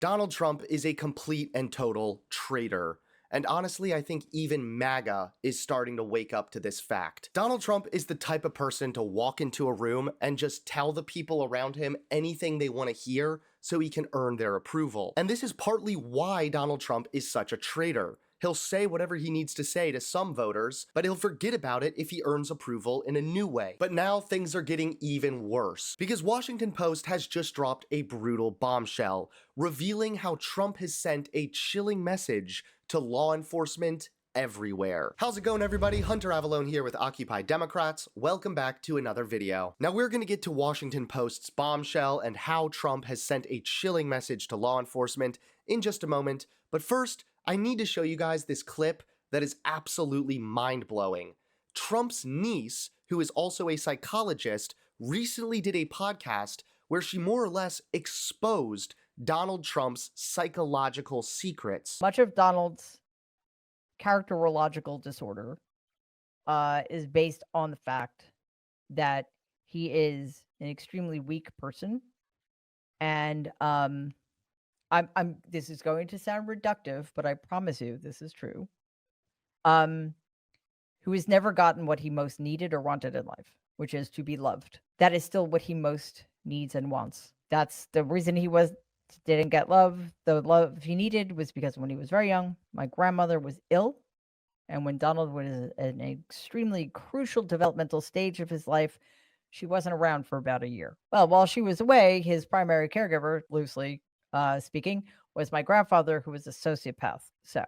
Donald Trump is a complete and total traitor. And honestly, I think even MAGA is starting to wake up to this fact. Donald Trump is the type of person to walk into a room and just tell the people around him anything they want to hear so he can earn their approval. And this is partly why Donald Trump is such a traitor. He'll say whatever he needs to say to some voters, but he'll forget about it if he earns approval in a new way. But now things are getting even worse, because Washington Post has just dropped a brutal bombshell, revealing how Trump has sent a chilling message to law enforcement everywhere. How's it going, everybody? Hunter Avallone here with Occupy Democrats. Welcome back to another video. Now we're going to get to Washington Post's bombshell and how Trump has sent a chilling message to law enforcement in just a moment, but first, I need to show you guys this clip that is absolutely mind-blowing. Trump's niece, who is also a psychologist, recently did a podcast where she more or less exposed Donald Trump's psychological secrets. Much of Donald's characterological disorder is based on the fact that he is an extremely weak person, and this is going to sound reductive, but I promise you this is true. Who has never gotten what he most needed or wanted in life, which is to be loved. That is still what he most needs and wants. That's the reason he didn't get love. The love he needed was because when he was very young, my grandmother was ill, and when Donald was in an extremely crucial developmental stage of his life, she wasn't around for about a year. Well, while she was away, his primary caregiver, loosely speaking, was my grandfather, who was a sociopath. So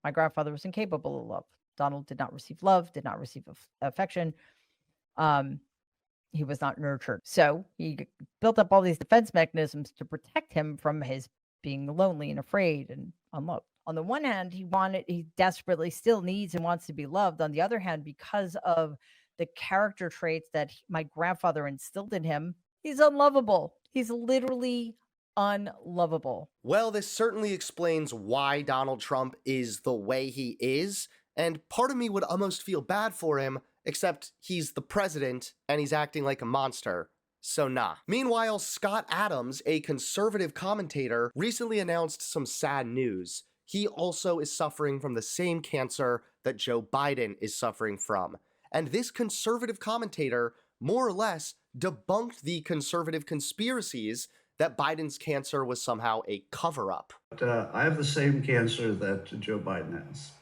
my grandfather was incapable of love. Donald did not receive love, did not receive affection. He was not nurtured. So he built up all these defense mechanisms to protect him from his being lonely and afraid and unloved. On the one hand, he desperately still needs and wants to be loved. On the other hand, because of the character traits that my grandfather instilled in him, he's unlovable. He's literally unlovable. Well, this certainly explains why Donald Trump is the way he is, and part of me would almost feel bad for him, except he's the president and he's acting like a monster. So nah. Meanwhile, Scott Adams, a conservative commentator, recently announced some sad news. He also is suffering from the same cancer that Joe Biden is suffering from. And this conservative commentator more or less debunked the conservative conspiracies that Biden's cancer was somehow a cover-up. I have the same cancer that Joe Biden has.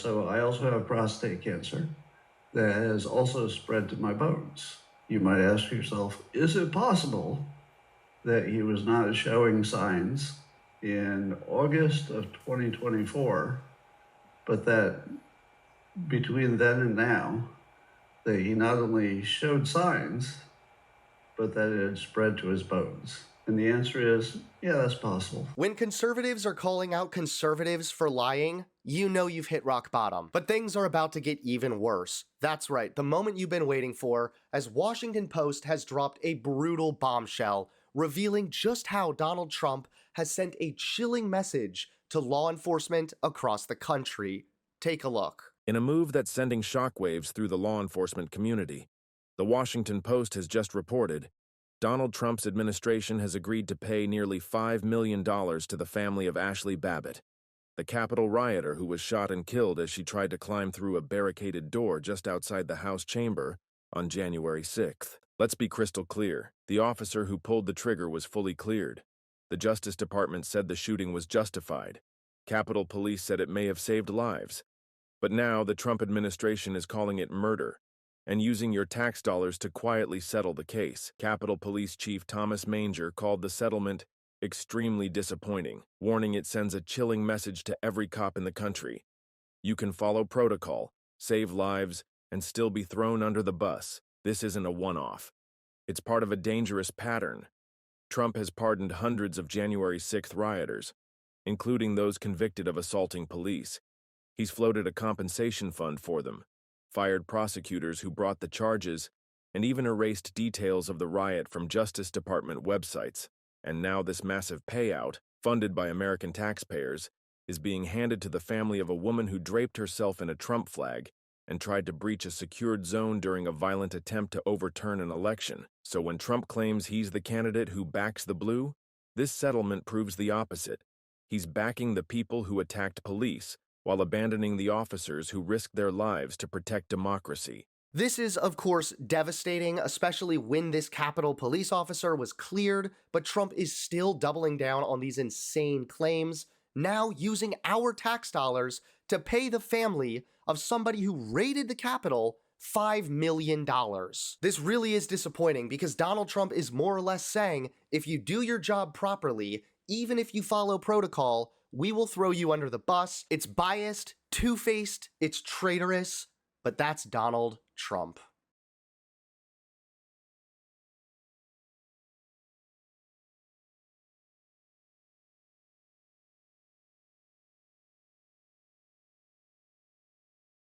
So I also have prostate cancer that has also spread to my bones. You might ask yourself, is it possible that he was not showing signs in August of 2024, but that between then and now, that he not only showed signs, but that it had spread to his bones? And the answer is, yeah, that's possible. When conservatives are calling out conservatives for lying, you know you've hit rock bottom. But things are about to get even worse. That's right, the moment you've been waiting for, as Washington Post has dropped a brutal bombshell, revealing just how Donald Trump has sent a chilling message to law enforcement across the country. Take a look. In a move that's sending shockwaves through the law enforcement community, the Washington Post has just reported Donald Trump's administration has agreed to pay nearly $5 million to the family of Ashley Babbitt, the Capitol rioter who was shot and killed as she tried to climb through a barricaded door just outside the House chamber on January 6th. Let's be crystal clear. The officer who pulled the trigger was fully cleared. The Justice Department said the shooting was justified. Capitol Police said it may have saved lives. But now the Trump administration is calling it murder and using your tax dollars to quietly settle the case. Capitol Police Chief Thomas Manger called the settlement extremely disappointing, warning it sends a chilling message to every cop in the country. You can follow protocol, save lives, and still be thrown under the bus. This isn't a one-off. It's part of a dangerous pattern. Trump has pardoned hundreds of January 6th rioters, including those convicted of assaulting police. He's floated a compensation fund for them, fired prosecutors who brought the charges, and even erased details of the riot from Justice Department websites. And now this massive payout, funded by American taxpayers, is being handed to the family of a woman who draped herself in a Trump flag and tried to breach a secured zone during a violent attempt to overturn an election. So when Trump claims he's the candidate who backs the blue, This settlement proves the opposite. He's backing the people who attacked police while abandoning the officers who risked their lives to protect democracy. This is, of course, devastating, especially when this Capitol police officer was cleared, but Trump is still doubling down on these insane claims, now using our tax dollars to pay the family of somebody who raided the Capitol $5 million. This really is disappointing because Donald Trump is more or less saying, if you do your job properly, even if you follow protocol, we will throw you under the bus. It's biased, two-faced, it's traitorous, but that's Donald Trump.